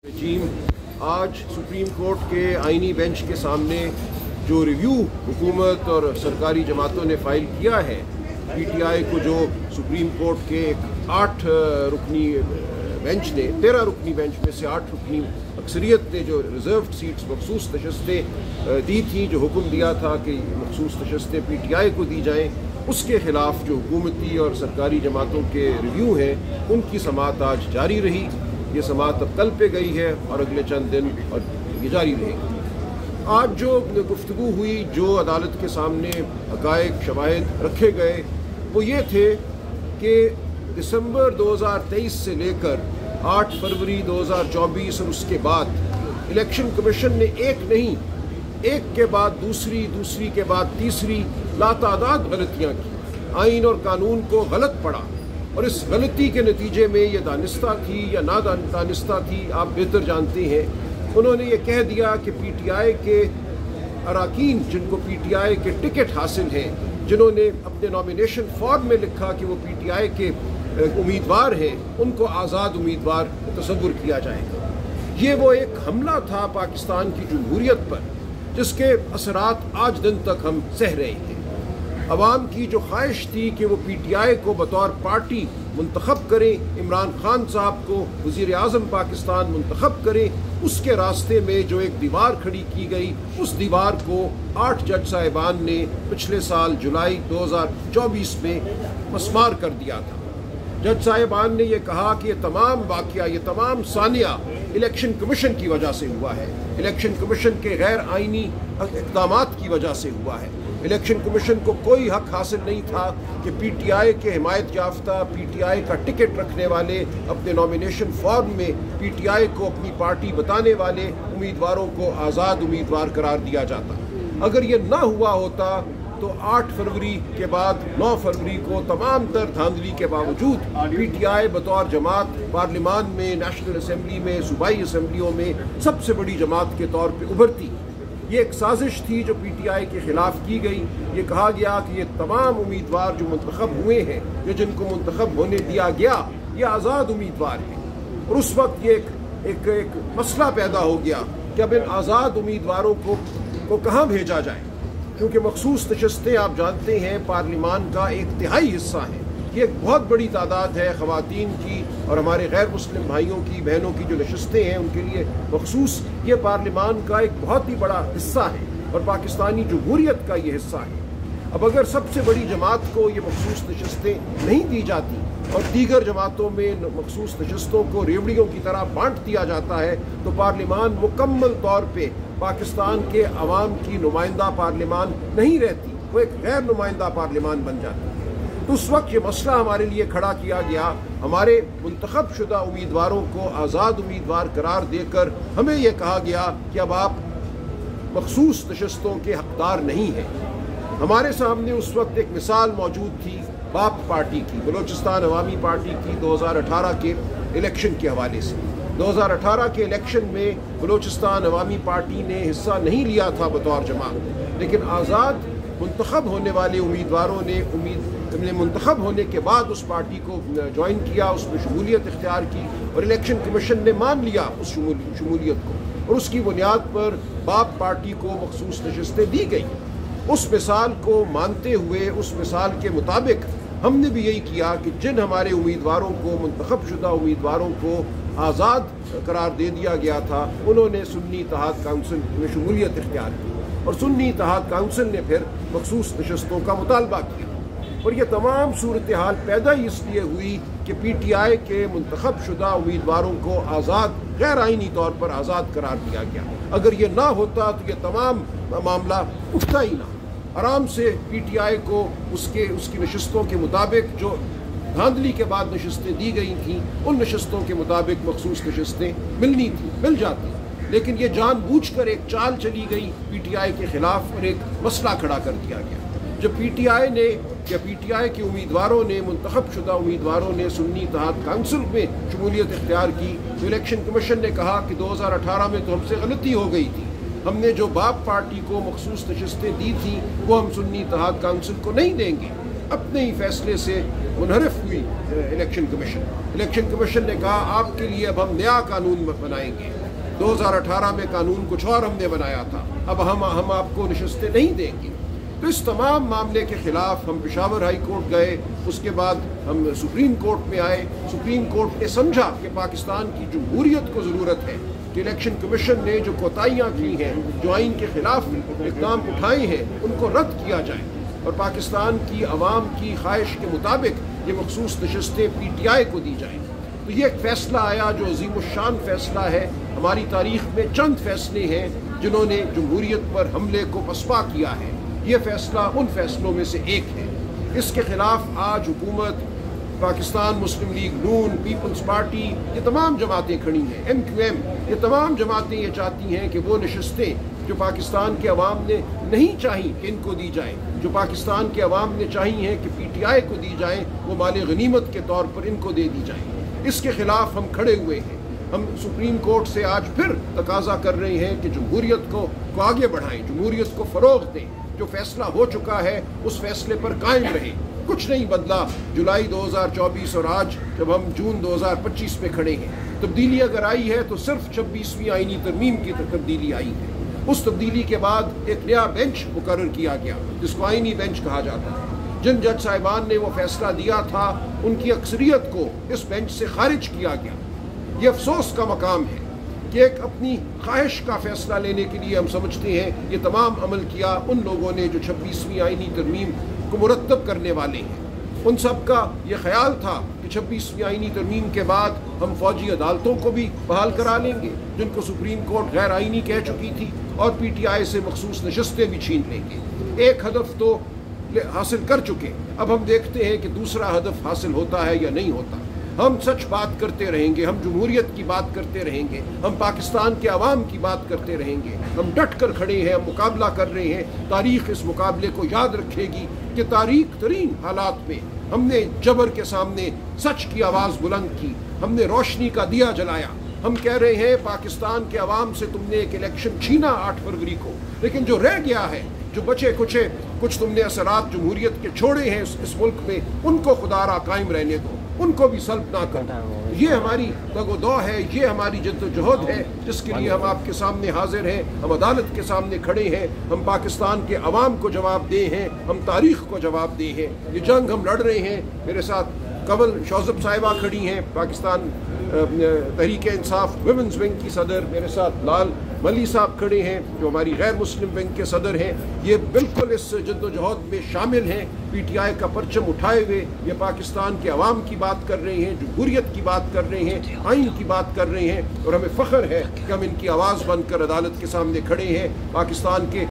रजीम आज supreme court के आईनी बेंच के सामने जो रिव्यू हुकूमत और सरकारी जमातों ने फ़ाइल किया है, पीटीआई को जो सुप्रीम कोर्ट के 8 रुकनी बेंच ने 13 रुकनी बेंच में से 8 रुकनी अक्सरियत ने जो रिजर्व्ड सीट्स मखसूस नशस्तें दी थी, जो हुक्म दिया था कि मखसूस नशस्तें पीटीआई को दी जाएँ, उसके ख़िलाफ़ जो हुकूमती और सरकारी जमातों के रिव्यू हैं उनकी समाअत आज जारी रही। ये समाअत अब कल पे गई है और अगले चंद दिन और ये जारी रहेगी। आज जो गुफ्तगू हुई, जो अदालत के सामने हक़ाइक़ शवाहिद रखे गए, वो ये थे कि दिसंबर 2023 से लेकर 8 फरवरी 2024 और उसके बाद इलेक्शन कमीशन ने एक के बाद दूसरी, दूसरी के बाद तीसरी लातादाद गलतियाँ की, आइन और कानून को गलत पढ़ा और इस गलती के नतीजे में ये दानिस्ता थी या ना दानिस्ता थी, आप बेहतर जानते हैं। उन्होंने ये कह दिया कि पीटीआई के अरकान जिनको पीटीआई के टिकट हासिल हैं, जिन्होंने अपने नॉमिनेशन फॉर्म में लिखा कि वो पीटीआई के उम्मीदवार हैं, उनको आज़ाद उम्मीदवार तस्वुर किया जाएगा। ये वो एक हमला था पाकिस्तान की जमहूरियत पर, जिसके असरात आज दिन तक हम सह रहे हैं। अवाम की जो ख्वाहिश थी कि वो पीटीआई को बतौर पार्टी मुंतखब करें, इमरान खान साहब को वज़ीर आज़म पाकिस्तान मुंतखब करें, उसके रास्ते में जो एक दीवार खड़ी की गई, उस दीवार को 8 जज साहिबान ने पिछले साल जुलाई 2024 में मस्मार कर दिया था। जज साहिबान ने यह कहा कि ये तमाम वाक़या, ये तमाम सानिया इलेक्शन कमीशन की वजह से हुआ है, इलेक्शन कमीशन के गैर आइनी इक़दामात की वजह से हुआ है। इलेक्शन कमीशन को कोई हक हासिल नहीं था कि पीटीआई के हिमायत याफ्ता, पीटीआई का टिकट रखने वाले, अपने नॉमिनेशन फॉर्म में पीटीआई को अपनी पार्टी बताने वाले उम्मीदवारों को आज़ाद उम्मीदवार करार दिया जाता। अगर ये ना हुआ होता तो 8 फरवरी के बाद 9 फरवरी को तमाम तर धांधली के बावजूद पीटीआई बतौर जमात पार्लियामान में, नेशनल असम्बली में, सूबाई असम्बलियों में सबसे बड़ी जमात के तौर पर उभरती। ये एक साजिश थी जो पीटीआई के ख़िलाफ़ की गई। ये कहा गया कि ये तमाम उम्मीदवार जो मुंतखब हुए हैं, या जिनको मुंतखब होने दिया गया, ये आज़ाद उम्मीदवार हैं। और उस वक्त ये एक मसला पैदा हो गया कि अब इन आज़ाद उम्मीदवारों को कहाँ भेजा जाए, क्योंकि मखसूस नशस्तें आप जानते हैं पार्लियामान का 1/3 हिस्सा हैं। ये एक बहुत बड़ी तादाद है ख़वातीन की और हमारे गैर मुस्लिम भाइयों की, बहनों की जो नशस्तें हैं उनके लिए मखसूस ये पार्लियामान का एक बहुत ही बड़ा हिस्सा है और पाकिस्तानी जमहूरियत का ये हिस्सा है। अब अगर सबसे बड़ी जमात को ये मखसूस नशस्तें नहीं दी जाती और दीगर जमातों में मखसूस नशस्तों को रेवड़ियों की तरह बांट दिया जाता है, तो पार्लियामान मुकम्मल तौर पर पाकिस्तान के अवाम की नुमाइंदा पार्लियामान नहीं रहती, वो एक गैर नुमाइंदा पार्लियामान बन जाती है। तो उस वक्त ये मसला हमारे लिए खड़ा किया गया। हमारे मुंतखब शुदा उम्मीदवारों को आज़ाद उम्मीदवार करार देकर हमें यह कहा गया कि अब आप मखसूस नशस्तों के हकदार नहीं हैं। हमारे सामने उस वक्त एक मिसाल मौजूद थी बाप पार्टी की, बलोचिस्तान अवामी पार्टी की 2018 के इलेक्शन के हवाले से। 2018 के इलेक्शन में बलोचिस्तान अवामी पार्टी ने हिस्सा नहीं लिया था बतौर जमात, लेकिन आज़ाद मुंतखब होने वाले उम्मीदवारों ने मुंतखब होने के बाद उस पार्टी को ज्वाइन किया, उसमें शमूलियत इख्तियार की और इलेक्शन कमीशन ने मान लिया उस शमूलियत को और उसकी बुनियाद पर बाप पार्टी को मखसूस नशस्तें दी गई। उस मिसाल को मानते हुए, उस मिसाल के मुताबिक हमने भी यही किया कि जिन हमारे उम्मीदवारों को, मुंतखब शुदा उम्मीदवारों को आज़ाद करार दे दिया गया था, उन्होंने सुन्नी इत्तेहाद काउंसिल में शमूलियत इख्तियार की और सुन्नी इत्तेहाद काउंसिल ने फिर मखसूस नशस्तों का मुतालबा किया। और ये तमाम सूरत हाल पैदा ही इसलिए हुई कि पीटीआई के मुंतखब शुदा उम्मीदवारों को आज़ाद, गैर आइनी तौर पर आज़ाद करार दिया गया। अगर ये ना होता तो ये तमाम मामला उठता ही ना। आराम से पीटीआई को उसकी नशस्तों के मुताबिक, जो धांधली के बाद नशस्तें दी गई थीं, उन नशस्तों के मुताबिक मखसूस नशस्तें मिल जाती। लेकिन ये जानबूझकर एक चाल चली गई पीटीआई के ख़िलाफ़ और एक मसला खड़ा कर दिया गया। जब पीटीआई ने या पीटीआई के उम्मीदवारों ने, मुंतखब शुदा उम्मीदवारों ने सुन्नी इत्तेहाद काउंसिल में शमूलियत इख्तियार की, तो इलेक्शन कमीशन ने कहा कि 2018 में तो हमसे गलती हो गई थी, हमने जो बाप पार्टी को मखसूस नशस्तें दी थी वो हम सुन्नी इत्तेहाद काउंसिल को नहीं देंगे। अपने ही फैसले से मुनहरफ हुई इलेक्शन कमीशन ने कहा आपके लिए अब हम नया कानून बनाएंगे। 2018 में कानून कुछ और हमने बनाया था, अब हम आपको नशिस्तें नहीं देंगे। तो इस तमाम मामले के खिलाफ हम पेशावर हाई कोर्ट गए, उसके बाद हम सुप्रीम कोर्ट में आए। सुप्रीम कोर्ट ने समझा कि पाकिस्तान की जमहूरियत को ज़रूरत है कि इलेक्शन कमीशन ने जो कोताहियाँ की हैं, जो आइन के खिलाफ इक़दाम उठाए हैं, उनको रद्द किया जाए और पाकिस्तान की अवाम की ख्वाहिश के मुताबिक ये मखसूस नशिस्तें PTI को दी जाएँ। तो ये एक फ़ैसला आया जो अज़ीमुश्शान फ़ैसला है। हमारी तारीख़ में चंद फ़ैसले हैं जिन्होंने जमहूरियत पर हमले को पसपा किया है। ये फ़ैसला उन फ़ैसलों में से एक है। इसके ख़िलाफ़ आज हुकूमत, पाकिस्तान मुस्लिम लीग नून, पीपल्स पार्टी, ये तमाम जमातें खड़ी हैं, MQM, ये तमाम जमातें ये चाहती हैं कि वो नशिस्तें जो पाकिस्तान के अवाम ने नहीं चाही कि इनको दी जाए, जो पाकिस्तान के अवाम ने चाही हैं कि PTI को दी जाए, वो माले गनीमत के तौर पर इनको दे दी जाए। इसके खिलाफ हम खड़े हुए हैं। हम सुप्रीम कोर्ट से आज फिर तकाजा कर रहे हैं कि जमहूरियत को आगे बढ़ाएं, जमहूरियत को फ़रोग़ दें। जो फैसला हो चुका है उस फैसले पर कायम रहे। कुछ नहीं बदला जुलाई 2024 और आज जब हम जून 2025 में खड़े हैं। तब्दीली अगर आई है तो सिर्फ 26वीं आईनी तरमीम की तब्दीली आई है। उस तब्दीली के बाद एक नया बेंच मुकर्रर किया गया जिसको आईनी बेंच कहा जाता है। जिन जज साहिबान ने वो फैसला दिया था उनकी अक्सरियत को इस बेंच से खारिज किया गया। ये अफसोस का मकाम है कि एक अपनी ख्वाहिश का फैसला लेने के लिए हम समझते हैं ये तमाम अमल किया उन लोगों ने जो 26वीं आईनी तरमीम को मुरतब करने वाले हैं। उन सब का ये ख्याल था कि 26वीं आईनी तरमीम के बाद हम फौजी अदालतों को भी बहाल करा लेंगे जिनको सुप्रीम कोर्ट गैर आईनी कह चुकी थी, और PTI से मखसूस नशिस्तें भी छीन लेंगे। एक हदफ तो हासिल कर चुके, अब हम देखते हैं कि दूसरा हदफ हासिल होता है या नहीं होता। हम सच बात करते रहेंगे, हम जमहूरियत की बात करते रहेंगे, हम पाकिस्तान के अवाम की बात करते रहेंगे। हम डट कर खड़े हैं, हम मुकाबला कर रहे हैं। तारीख़ इस मुकाबले को याद रखेगी कि तारीख तरीन हालात में हमने जबर के सामने सच की आवाज़ बुलंद की, हमने रोशनी का दिया जलाया। हम कह रहे हैं पाकिस्तान के अवाम से तुमने एक इलेक्शन छीना 8 फरवरी को, लेकिन जो रह गया है, जो बचे कुछ तुमने असरात जमहूरियत के छोड़े हैं इस मुल्क में, उनको खुदारा कायम रहने दो, उनको भी सल्ब ना करना। ये हमारी तगोदौ है, ये हमारी जद्दोजहद है जिसके लिए हम आपके सामने हाजिर हैं। हम अदालत के सामने खड़े हैं, हम पाकिस्तान के अवाम को जवाब दे हैं, हम तारीख़ को जवाब दे हैं। ये जंग हम लड़ रहे हैं। मेरे साथ कमल शौज़ब साहिबा खड़ी हैं, पाकिस्तान तहरीक इंसाफ विमेंस विंग की सदर। मेरे साथ लाल मली साहब खड़े हैं जो हमारी गैर मुस्लिम विंग के सदर हैं। ये बिल्कुल इस जद्दोजहद में शामिल हैं, PTI का परचम उठाए हुए ये पाकिस्तान के अवाम की बात कर रहे हैं, जमहूरियत की बात कर रहे हैं, आइन की बात कर रहे हैं। और हमें फ़ख्र है कि हम इनकी आवाज़ बनकर अदालत के सामने खड़े हैं। पाकिस्तान के